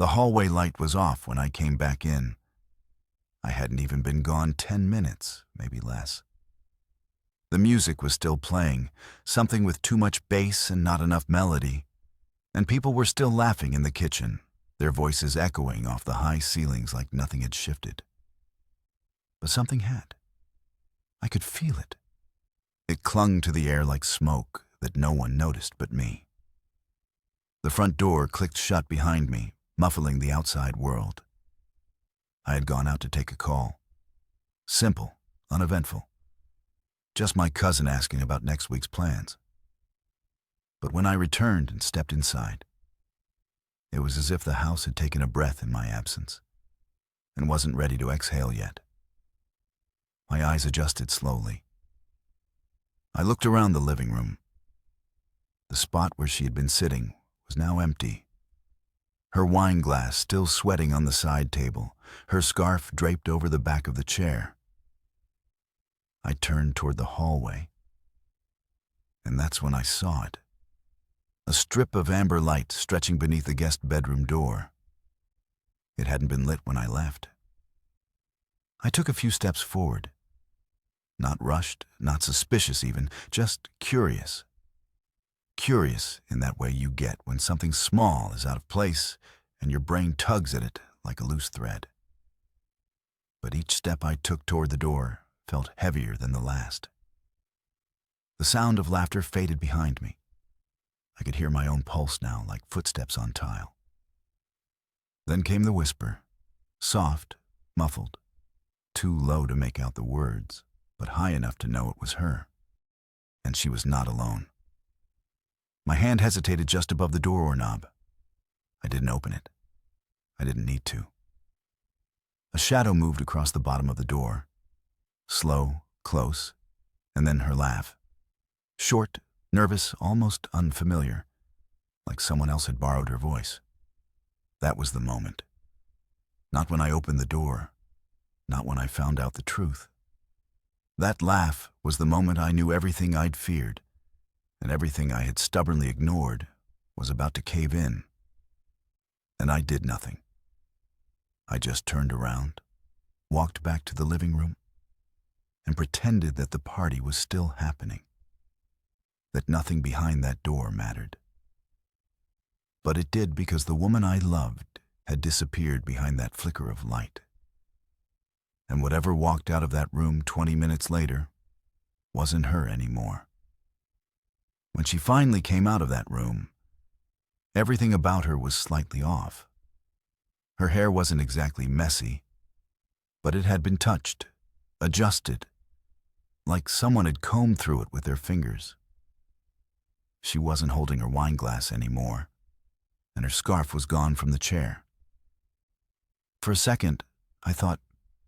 The hallway light was off when I came back in. I hadn't even been gone 10 minutes, maybe less. The music was still playing, something with too much bass and not enough melody, and people were still laughing in the kitchen, their voices echoing off the high ceilings like nothing had shifted. But something had. I could feel it. It clung to the air like smoke that no one noticed but me. The front door clicked shut behind me, muffling the outside world. I had gone out to take a call. Simple, uneventful. Just my cousin asking about next week's plans. But when I returned and stepped inside, it was as if the house had taken a breath in my absence and wasn't ready to exhale yet. My eyes adjusted slowly. I looked around the living room. The spot where she had been sitting was now empty. Her wine glass still sweating on the side table, her scarf draped over the back of the chair. I turned toward the hallway, and that's when I saw it. A strip of amber light stretching beneath the guest bedroom door. It hadn't been lit when I left. I took a few steps forward. Not rushed, not suspicious even, just curious. Curious in that way you get when something small is out of place and your brain tugs at it like a loose thread. But each step I took toward the door felt heavier than the last. The sound of laughter faded behind me. I could hear my own pulse now, like footsteps on tile. Then came the whisper, soft, muffled, too low to make out the words, but high enough to know it was her. And she was not alone. My hand hesitated just above the door knob. I didn't open it. I didn't need to. A shadow moved across the bottom of the door. Slow, close, and then her laugh. Short, nervous, almost unfamiliar, like someone else had borrowed her voice. That was the moment. Not when I opened the door, not when I found out the truth. That laugh was the moment I knew everything I'd feared, and everything I had stubbornly ignored was about to cave in. And I did nothing. I just turned around, walked back to the living room, and pretended that the party was still happening, that nothing behind that door mattered. But it did, because the woman I loved had disappeared behind that flicker of light. And whatever walked out of that room 20 minutes later wasn't her anymore. When she finally came out of that room, everything about her was slightly off. Her hair wasn't exactly messy, but it had been touched, adjusted, like someone had combed through it with their fingers. She wasn't holding her wine glass anymore, and her scarf was gone from the chair. For a second, I thought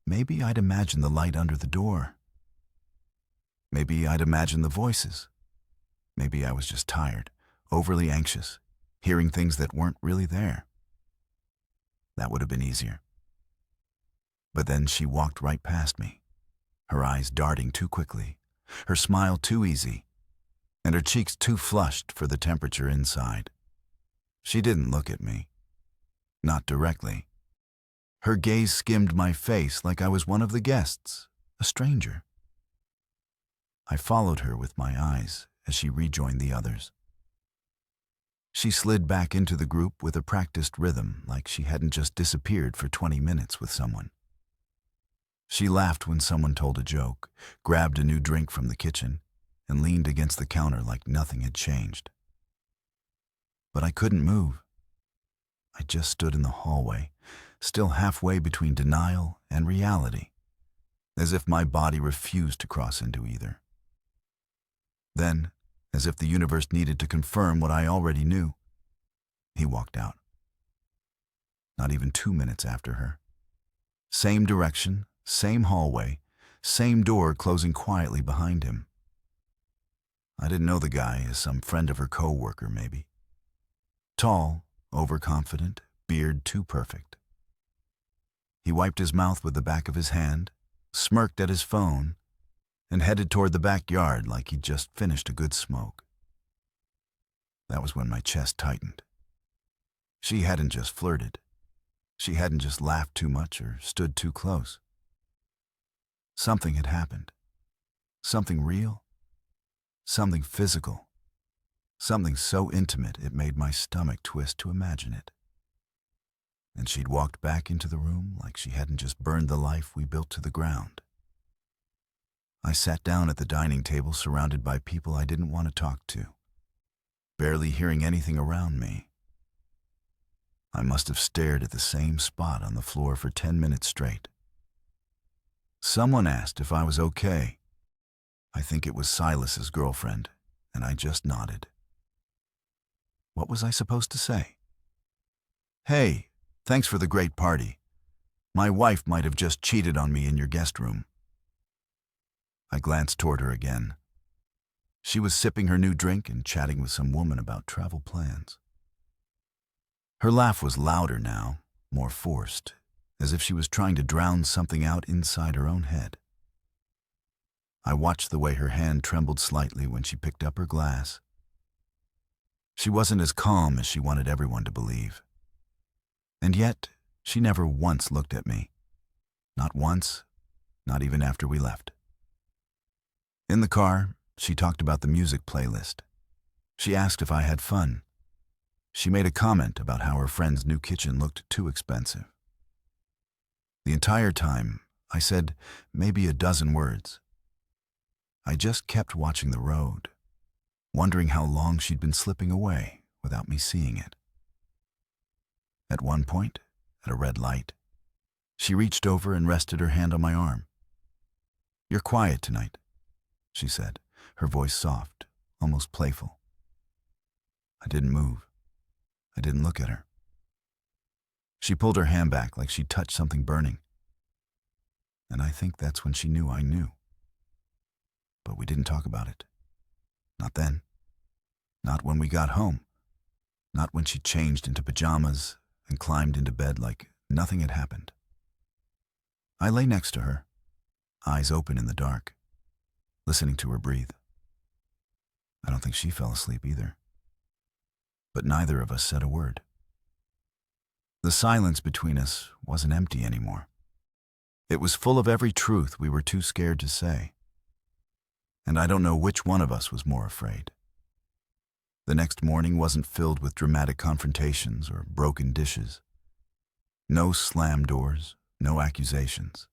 maybe I'd imagined the light under the door. Maybe I'd imagined the voices. Maybe I was just tired, overly anxious, hearing things that weren't really there. That would have been easier. But then she walked right past me, her eyes darting too quickly, her smile too easy, and her cheeks too flushed for the temperature inside. She didn't look at me. Not directly. Her gaze skimmed my face like I was one of the guests, a stranger. I followed her with my eyes as she rejoined the others. She slid back into the group with a practiced rhythm, like she hadn't just disappeared for 20 minutes with someone. She laughed when someone told a joke, grabbed a new drink from the kitchen, and leaned against the counter like nothing had changed. But I couldn't move. I just stood in the hallway, still halfway between denial and reality, as if my body refused to cross into either. Then, as if the universe needed to confirm what I already knew, he walked out. Not even 2 minutes after her. Same direction, same hallway, same door closing quietly behind him. I didn't know the guy as some friend of her co-worker, maybe. Tall, overconfident, beard too perfect. He wiped his mouth with the back of his hand, smirked at his phone, and headed toward the backyard like he'd just finished a good smoke. That was when my chest tightened. She hadn't just flirted. She hadn't just laughed too much or stood too close. Something had happened. Something real. Something physical. Something so intimate it made my stomach twist to imagine it. And she'd walked back into the room like she hadn't just burned the life we built to the ground. I sat down at the dining table surrounded by people I didn't want to talk to, barely hearing anything around me. I must have stared at the same spot on the floor for 10 minutes straight. Someone asked if I was okay. I think it was Silas's girlfriend, and I just nodded. What was I supposed to say? Hey, thanks for the great party. My wife might have just cheated on me in your guest room. I glanced toward her again. She was sipping her new drink and chatting with some woman about travel plans. Her laugh was louder now, more forced, as if she was trying to drown something out inside her own head. I watched the way her hand trembled slightly when she picked up her glass. She wasn't as calm as she wanted everyone to believe. And yet, she never once looked at me. Not once, not even after we left. In the car, she talked about the music playlist. She asked if I had fun. She made a comment about how her friend's new kitchen looked too expensive. The entire time, I said maybe a dozen words. I just kept watching the road, wondering how long she'd been slipping away without me seeing it. At one point, at a red light, she reached over and rested her hand on my arm. "You're quiet tonight," she said, her voice soft, almost playful. I didn't move. I didn't look at her. She pulled her hand back like she'd touched something burning. And I think that's when she knew I knew. But we didn't talk about it. Not then. Not when we got home. Not when she changed into pajamas and climbed into bed like nothing had happened. I lay next to her, eyes open in the dark, listening to her breathe. I don't think she fell asleep either. But neither of us said a word. The silence between us wasn't empty anymore. It was full of every truth we were too scared to say. And I don't know which one of us was more afraid. The next morning wasn't filled with dramatic confrontations or broken dishes. No slammed doors, no accusations.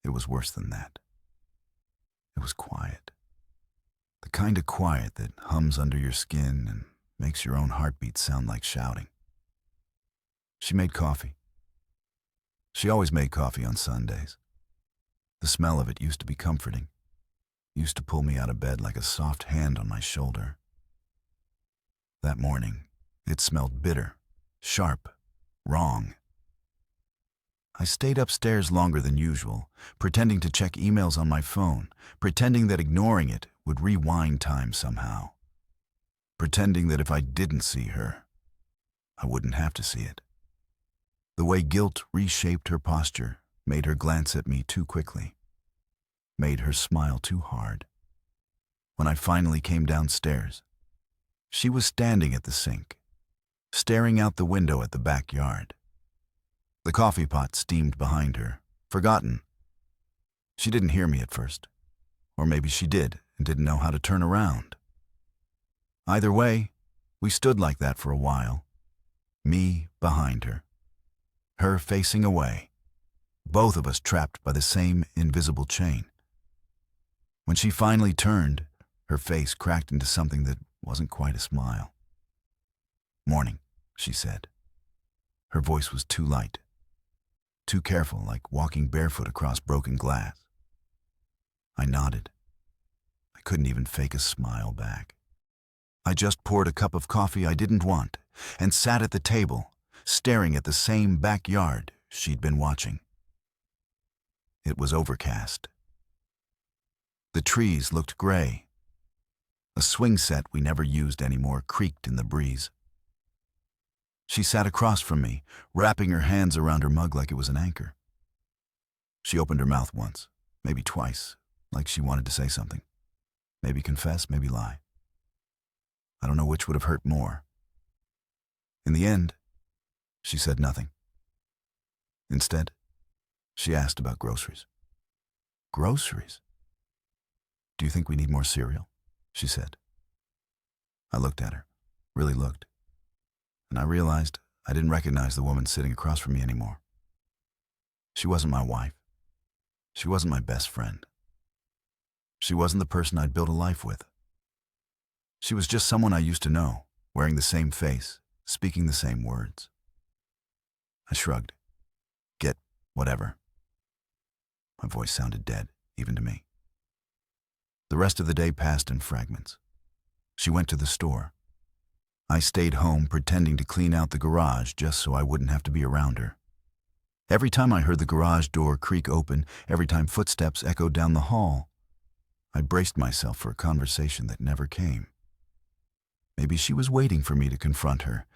It was worse than that. It was quiet. The kind of quiet that hums under your skin and makes your own heartbeat sound like shouting. She made coffee. She always made coffee on Sundays. The smell of it used to be comforting, used to pull me out of bed like a soft hand on my shoulder. That morning, it smelled bitter, sharp, wrong. I stayed upstairs longer than usual, pretending to check emails on my phone, pretending that ignoring it would rewind time somehow. Pretending that if I didn't see her, I wouldn't have to see it. The way guilt reshaped her posture made her glance at me too quickly, made her smile too hard. When I finally came downstairs, she was standing at the sink, staring out the window at the backyard. The coffee pot steamed behind her, forgotten. She didn't hear me at first, or maybe she did and didn't know how to turn around. Either way, we stood like that for a while, me behind her facing away, both of us trapped by the same invisible chain. When she finally turned, her face cracked into something that wasn't quite a smile. "Morning," she said. Her voice was too light, too careful, like walking barefoot across broken glass. I nodded. I couldn't even fake a smile back. I just poured a cup of coffee I didn't want and sat at the table, staring at the same backyard she'd been watching. It was overcast. The trees looked gray. A swing set we never used anymore creaked in the breeze. She sat across from me, wrapping her hands around her mug like it was an anchor. She opened her mouth once, maybe twice, like she wanted to say something. Maybe confess, maybe lie. I don't know which would have hurt more. In the end, she said nothing, Instead, she asked about groceries. Groceries? Do you think we need more cereal? She said. I looked at her, really looked, and I realized I didn't recognize the woman sitting across from me anymore. She wasn't my wife. She wasn't my best friend. She wasn't the person I'd built a life with. She was just someone I used to know, wearing the same face, speaking the same words. I shrugged. Get whatever. My voice sounded dead, even to me. The rest of the day passed in fragments. She went to the store. I stayed home pretending to clean out the garage just so I wouldn't have to be around her. Every time I heard the garage door creak open, every time footsteps echoed down the hall, I braced myself for a conversation that never came. Maybe she was waiting for me to confront her.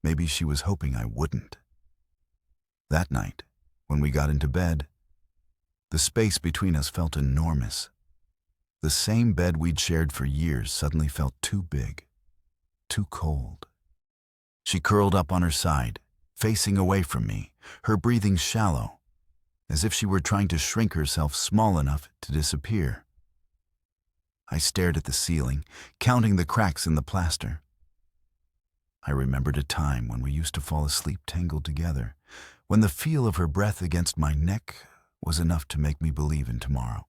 Maybe she was hoping I wouldn't. That night, when we got into bed, the space between us felt enormous. The same bed we'd shared for years suddenly felt too big, too cold. She curled up on her side, facing away from me, her breathing shallow, as if she were trying to shrink herself small enough to disappear. I stared at the ceiling, counting the cracks in the plaster. I remembered a time when we used to fall asleep tangled together, when the feel of her breath against my neck was enough to make me believe in tomorrow.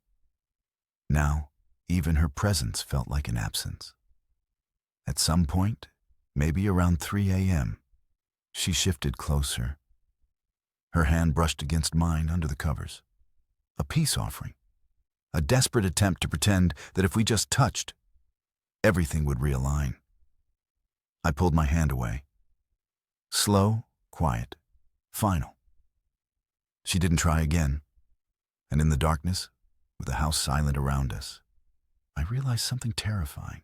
Now, even her presence felt like an absence. At some point, maybe around 3 a.m., she shifted closer. Her hand brushed against mine under the covers. A peace offering. A desperate attempt to pretend that if we just touched, everything would realign. I pulled my hand away. Slow, quiet, final. She didn't try again. And in the darkness, with the house silent around us, I realized something terrifying.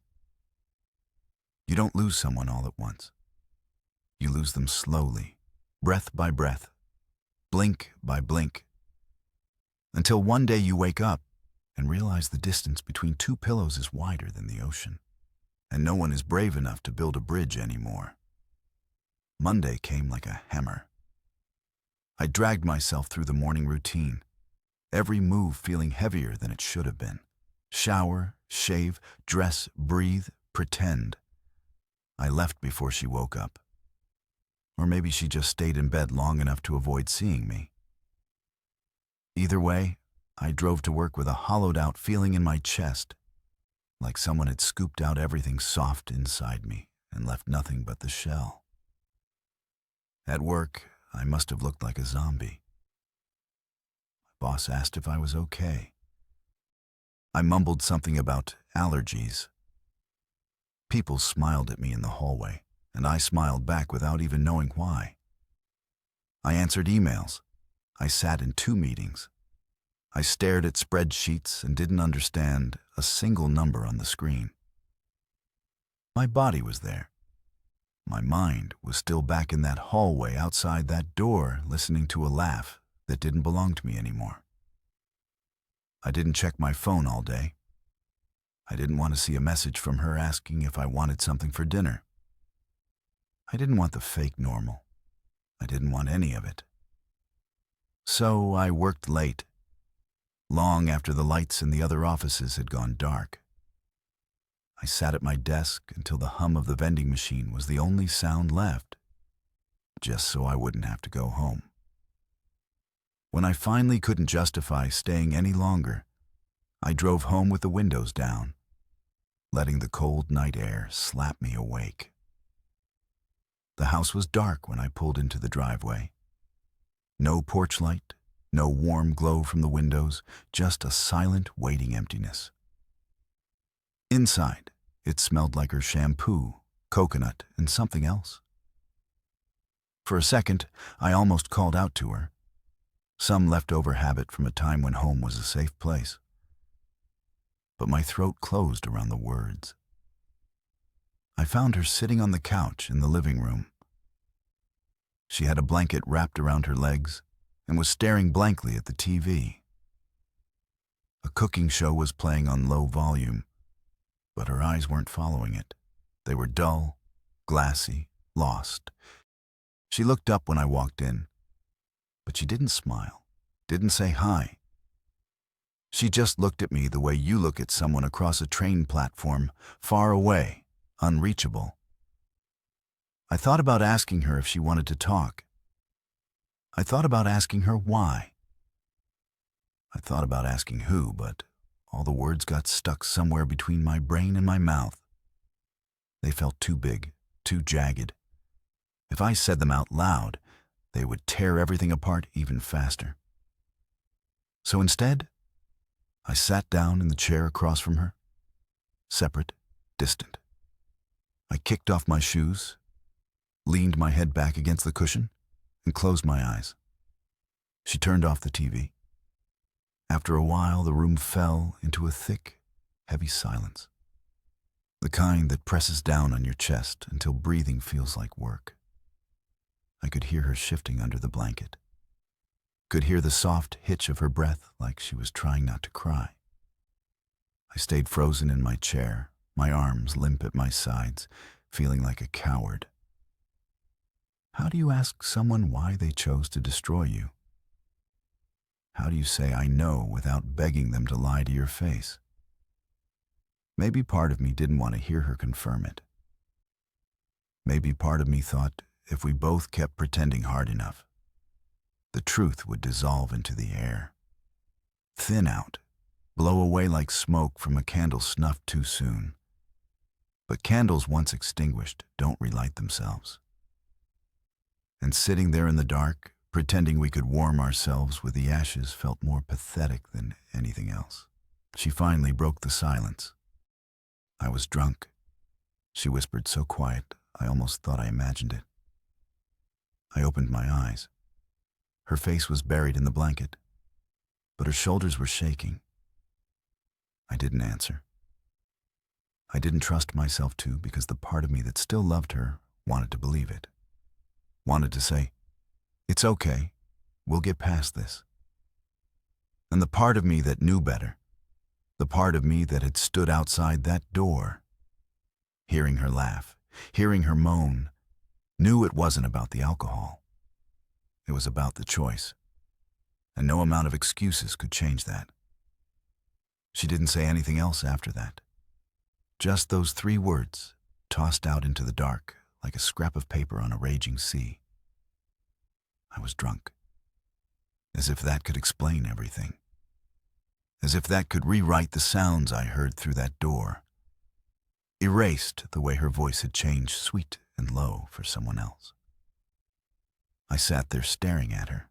You don't lose someone all at once. You lose them slowly, breath by breath, blink by blink, until one day you wake up and realize the distance between two pillows is wider than the ocean, and no one is brave enough to build a bridge anymore. Monday came like a hammer. I dragged myself through the morning routine, every move feeling heavier than it should have been. Shower, shave, dress, breathe, pretend. I left before she woke up. Or maybe she just stayed in bed long enough to avoid seeing me. Either way, I drove to work with a hollowed-out feeling in my chest, like someone had scooped out everything soft inside me and left nothing but the shell. At work, I must have looked like a zombie. My boss asked if I was okay. I mumbled something about allergies. People smiled at me in the hallway, and I smiled back without even knowing why. I answered emails. I sat in 2 meetings. I stared at spreadsheets and didn't understand a single number on the screen. My body was there. My mind was still back in that hallway outside that door, listening to a laugh that didn't belong to me anymore. I didn't check my phone all day. I didn't want to see a message from her asking if I wanted something for dinner. I didn't want the fake normal. I didn't want any of it. So I worked late, long after the lights in the other offices had gone dark. I sat at my desk until the hum of the vending machine was the only sound left, just so I wouldn't have to go home. When I finally couldn't justify staying any longer, I drove home with the windows down, letting the cold night air slap me awake. The house was dark when I pulled into the driveway. No porch light, no warm glow from the windows, just a silent, waiting emptiness. Inside, it smelled like her shampoo, coconut, and something else. For a second, I almost called out to her, some leftover habit from a time when home was a safe place. But my throat closed around the words. I found her sitting on the couch in the living room. She had a blanket wrapped around her legs and was staring blankly at the TV. A cooking show was playing on low volume, but her eyes weren't following it. They were dull, glassy, lost. She looked up when I walked in. But she didn't smile, didn't say hi. She just looked at me the way you look at someone across a train platform, far away, unreachable. I thought about asking her if she wanted to talk. I thought about asking her why. I thought about asking who, but all the words got stuck somewhere between my brain and my mouth. They felt too big, too jagged. If I said them out loud, they would tear everything apart even faster. So instead, I sat down in the chair across from her, separate, distant. I kicked off my shoes, leaned my head back against the cushion, and closed my eyes. She turned off the TV. After a while, the room fell into a thick, heavy silence. The kind that presses down on your chest until breathing feels like work. I could hear her shifting under the blanket. Could hear the soft hitch of her breath like she was trying not to cry. I stayed frozen in my chair, my arms limp at my sides, feeling like a coward. How do you ask someone why they chose to destroy you? How do you say I know without begging them to lie to your face? Maybe part of me didn't want to hear her confirm it. Maybe part of me thought if we both kept pretending hard enough, the truth would dissolve into the air, thin out, blow away like smoke from a candle snuffed too soon. But candles once extinguished don't relight themselves. And sitting there in the dark, pretending we could warm ourselves with the ashes felt more pathetic than anything else. She finally broke the silence. I was drunk, she whispered so quiet I almost thought I imagined it. I opened my eyes. Her face was buried in the blanket, but her shoulders were shaking. I didn't answer. I didn't trust myself to because the part of me that still loved her wanted to believe it. Wanted to say, "It's okay, we'll get past this." And the part of me that knew better, the part of me that had stood outside that door, hearing her laugh, hearing her moan, knew it wasn't about the alcohol. It was about the choice. And no amount of excuses could change that. She didn't say anything else after that. Just those 3 words, tossed out into the dark like a scrap of paper on a raging sea. I was drunk. As if that could explain everything. As if that could rewrite the sounds I heard through that door. Erased the way her voice had changed sweet and low for someone else. I sat there staring at her.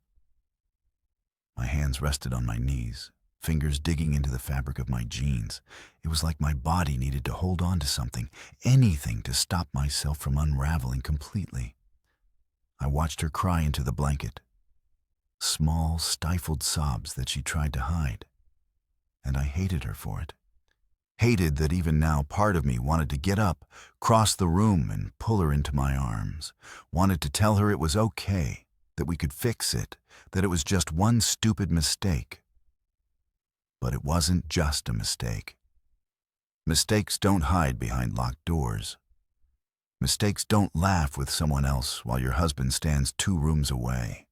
My hands rested on my knees, fingers digging into the fabric of my jeans. It was like my body needed to hold on to something, anything to stop myself from unraveling completely. I watched her cry into the blanket. Small, stifled sobs that she tried to hide. And I hated her for it. Hated that even now part of me wanted to get up, cross the room, and pull her into my arms. Wanted to tell her it was okay, that we could fix it, that it was just one stupid mistake. But it wasn't just a mistake. Mistakes don't hide behind locked doors. Mistakes don't laugh with someone else while your husband stands 2 rooms away.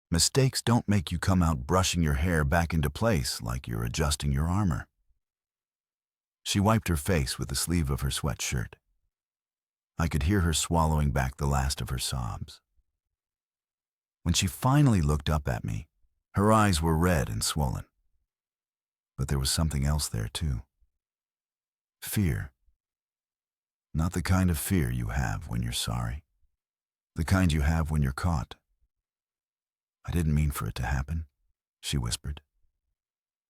Mistakes don't make you come out brushing your hair back into place like you're adjusting your armor. She wiped her face with the sleeve of her sweatshirt. I could hear her swallowing back the last of her sobs. When she finally looked up at me, her eyes were red and swollen. But there was something else there too. Fear. Not the kind of fear you have when you're sorry. The kind you have when you're caught. "I didn't mean for it to happen," she whispered.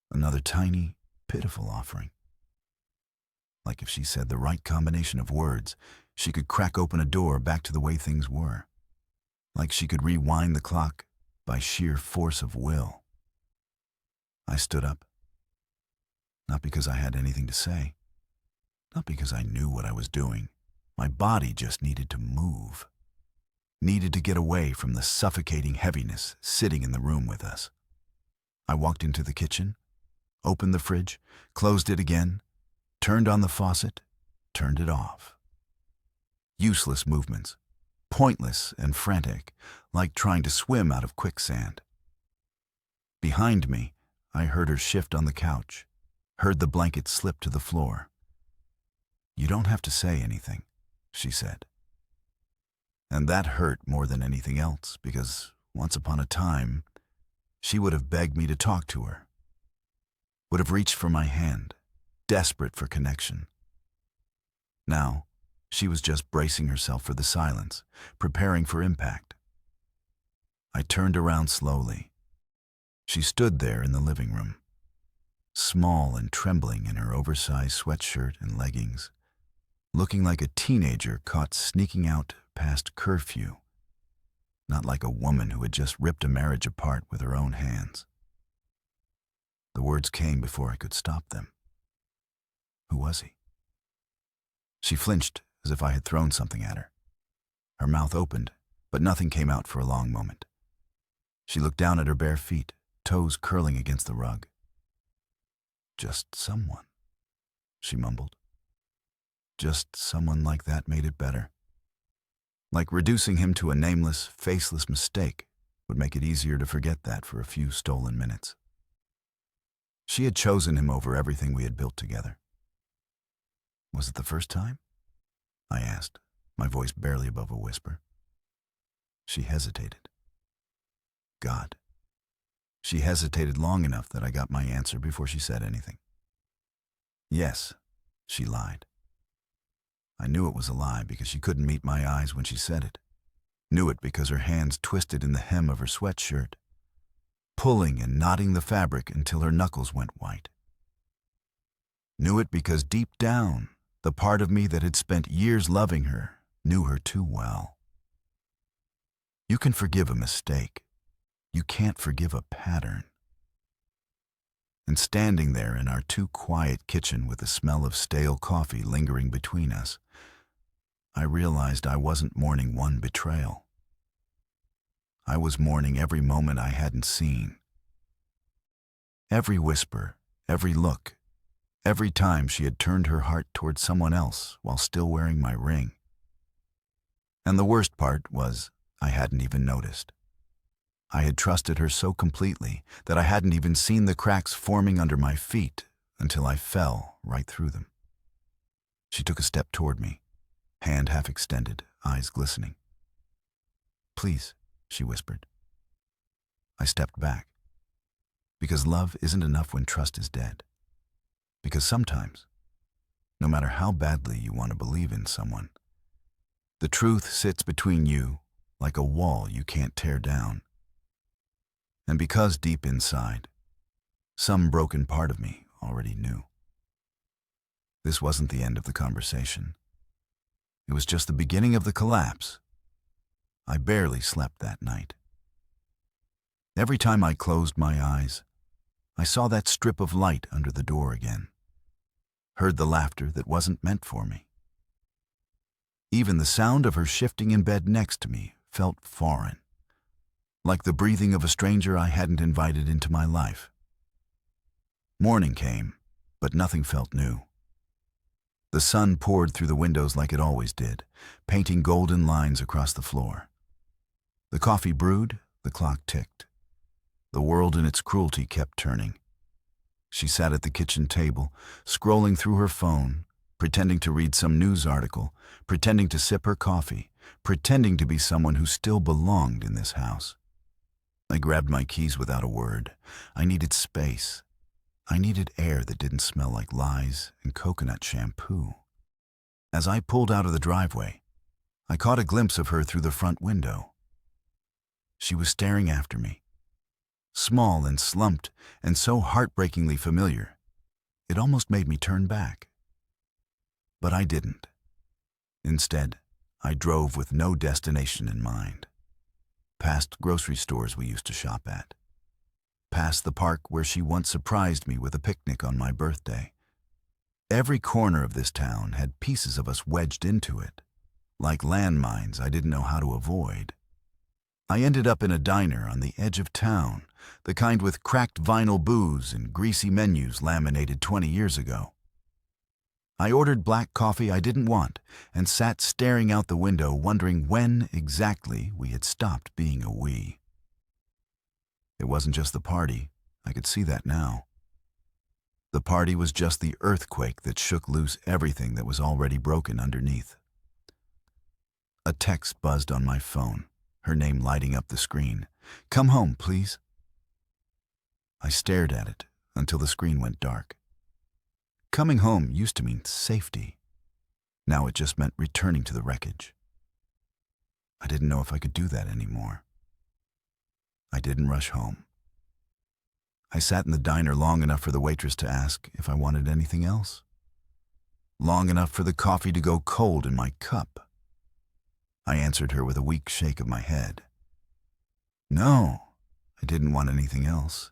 Another tiny, pitiful offering. Like if she said the right combination of words, she could crack open a door back to the way things were. Like she could rewind the clock by sheer force of will. I stood up. Not because I had anything to say. Not because I knew what I was doing. My body just needed to move. Needed to get away from the suffocating heaviness sitting in the room with us. I walked into the kitchen, opened the fridge, closed it again, turned on the faucet, turned it off. Useless movements, pointless and frantic, like trying to swim out of quicksand. Behind me, I heard her shift on the couch, heard the blanket slip to the floor. "You don't have to say anything," she said. And that hurt more than anything else, because once upon a time, she would have begged me to talk to her, would have reached for my hand, desperate for connection. Now, she was just bracing herself for the silence, preparing for impact. I turned around slowly. She stood there in the living room, small and trembling in her oversized sweatshirt and leggings, looking like a teenager caught sneaking out past curfew, not like a woman who had just ripped a marriage apart with her own hands. The words came before I could stop them. Who was he? She flinched as if I had thrown something at her. Her mouth opened, but nothing came out for a long moment. She looked down at her bare feet, toes curling against the rug. "Just someone," she mumbled. Just someone like that made it better. Like reducing him to a nameless, faceless mistake would make it easier to forget that for a few stolen minutes. She had chosen him over everything we had built together. Was it the first time? I asked, my voice barely above a whisper. She hesitated. God. She hesitated long enough that I got my answer before she said anything. Yes, she lied. I knew it was a lie because she couldn't meet my eyes when she said it. Knew it because her hands twisted in the hem of her sweatshirt, pulling and knotting the fabric until her knuckles went white. Knew it because deep down, the part of me that had spent years loving her knew her too well. You can forgive a mistake. You can't forgive a pattern. And standing there in our too quiet kitchen with the smell of stale coffee lingering between us, I realized I wasn't mourning one betrayal. I was mourning every moment I hadn't seen. Every whisper, every look, every time she had turned her heart toward someone else while still wearing my ring. And the worst part was I hadn't even noticed. I had trusted her so completely that I hadn't even seen the cracks forming under my feet until I fell right through them. She took a step toward me, hand half extended, eyes glistening. "Please," she whispered. I stepped back. Because love isn't enough when trust is dead. Because sometimes, no matter how badly you want to believe in someone, the truth sits between you like a wall you can't tear down. And because deep inside, some broken part of me already knew. This wasn't the end of the conversation. It was just the beginning of the collapse. I barely slept that night. Every time I closed my eyes, I saw that strip of light under the door again, heard the laughter that wasn't meant for me. Even the sound of her shifting in bed next to me felt foreign, like the breathing of a stranger I hadn't invited into my life. Morning came, but nothing felt new. The sun poured through the windows like it always did, painting golden lines across the floor. The coffee brewed, the clock ticked. The world in its cruelty kept turning. She sat at the kitchen table, scrolling through her phone, pretending to read some news article, pretending to sip her coffee, pretending to be someone who still belonged in this house. I grabbed my keys without a word. I needed space. I needed air that didn't smell like lies and coconut shampoo. As I pulled out of the driveway, I caught a glimpse of her through the front window. She was staring after me, small and slumped and so heartbreakingly familiar, it almost made me turn back. But I didn't. Instead, I drove with no destination in mind. Past grocery stores we used to shop at. Past the park where she once surprised me with a picnic on my birthday. Every corner of this town had pieces of us wedged into it, like landmines I didn't know how to avoid. I ended up in a diner on the edge of town, the kind with cracked vinyl booze and greasy menus laminated 20 years ago. I ordered black coffee I didn't want and sat staring out the window, wondering when exactly we had stopped being a we. It wasn't just the party. I could see that now. The party was just the earthquake that shook loose everything that was already broken underneath. A text buzzed on my phone, her name lighting up the screen. "Come home, please." I stared at it until the screen went dark. Coming home used to mean safety. Now it just meant returning to the wreckage. I didn't know if I could do that anymore. I didn't rush home. I sat in the diner long enough for the waitress to ask if I wanted anything else. Long enough for the coffee to go cold in my cup. I answered her with a weak shake of my head. No, I didn't want anything else.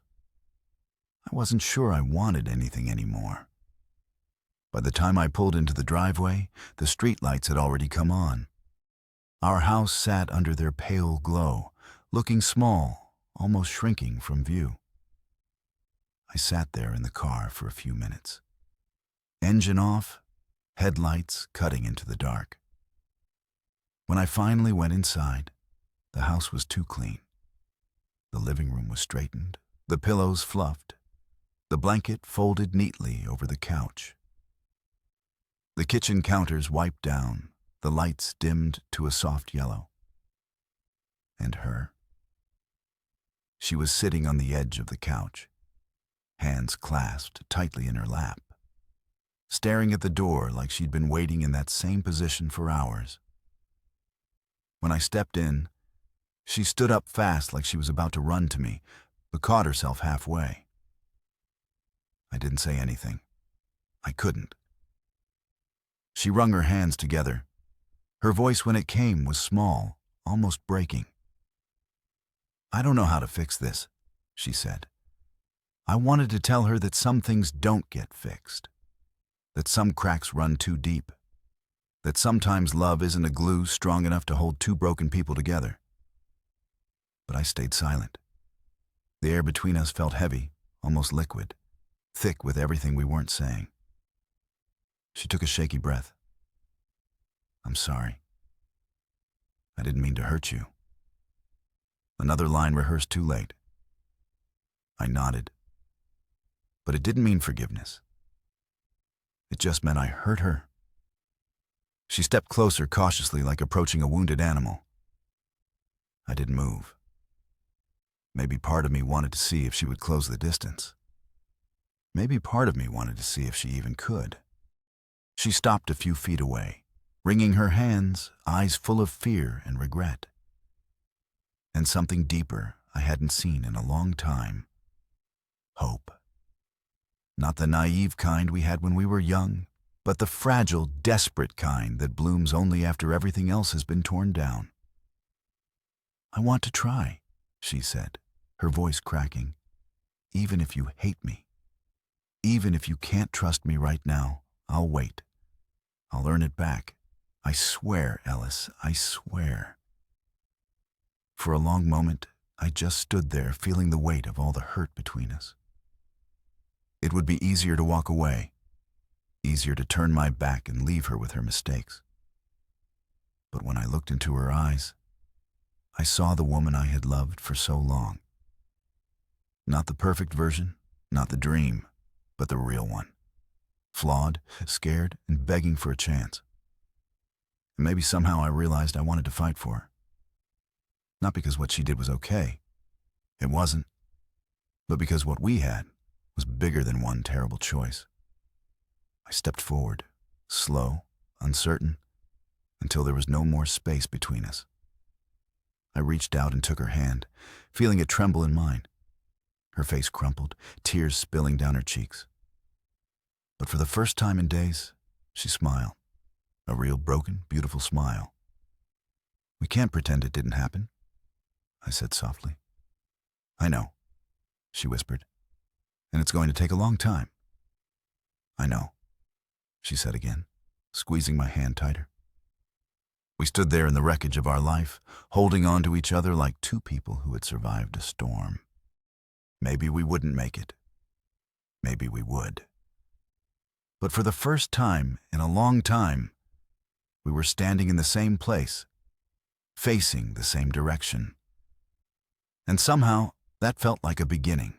I wasn't sure I wanted anything anymore. By the time I pulled into the driveway, the streetlights had already come on. Our house sat under their pale glow, looking small, almost shrinking from view. I sat there in the car for a few minutes. Engine off, headlights cutting into the dark. When I finally went inside, the house was too clean. The living room was straightened, the pillows fluffed, the blanket folded neatly over the couch. The kitchen counters wiped down, the lights dimmed to a soft yellow. And her? She was sitting on the edge of the couch, hands clasped tightly in her lap, staring at the door like she'd been waiting in that same position for hours. When I stepped in, she stood up fast like she was about to run to me, but caught herself halfway. I didn't say anything. I couldn't. She wrung her hands together. Her voice when it came was small, almost breaking. "I don't know how to fix this," she said. I wanted to tell her that some things don't get fixed, that some cracks run too deep, that sometimes love isn't a glue strong enough to hold two broken people together. But I stayed silent. The air between us felt heavy, almost liquid, thick with everything we weren't saying. She took a shaky breath. "I'm sorry. I didn't mean to hurt you." Another line rehearsed too late. I nodded. But it didn't mean forgiveness. It just meant I hurt her. She stepped closer cautiously, like approaching a wounded animal. I didn't move. Maybe part of me wanted to see if she would close the distance. Maybe part of me wanted to see if she even could. She stopped a few feet away, wringing her hands, eyes full of fear and regret. And something deeper I hadn't seen in a long time. Hope. Not the naive kind we had when we were young, but the fragile, desperate kind that blooms only after everything else has been torn down. "I want to try," she said, her voice cracking. "Even if you hate me. Even if you can't trust me right now, I'll wait. I'll earn it back. I swear, Ellis, I swear." For a long moment, I just stood there feeling the weight of all the hurt between us. It would be easier to walk away, easier to turn my back and leave her with her mistakes. But when I looked into her eyes, I saw the woman I had loved for so long. Not the perfect version, not the dream, but the real one. Flawed, scared, and begging for a chance. And maybe somehow I realized I wanted to fight for her. Not because what she did was okay. It wasn't. But because what we had was bigger than one terrible choice. I stepped forward, slow, uncertain, until there was no more space between us. I reached out and took her hand, feeling it tremble in mine. Her face crumpled, tears spilling down her cheeks. But for the first time in days, she smiled. A real broken, beautiful smile. "We can't pretend it didn't happen," I said softly. "I know," she whispered. "And it's going to take a long time." "I know," she said again, squeezing my hand tighter. We stood there in the wreckage of our life, holding on to each other like two people who had survived a storm. Maybe we wouldn't make it. Maybe we would. But for the first time in a long time, we were standing in the same place, facing the same direction. And somehow, that felt like a beginning.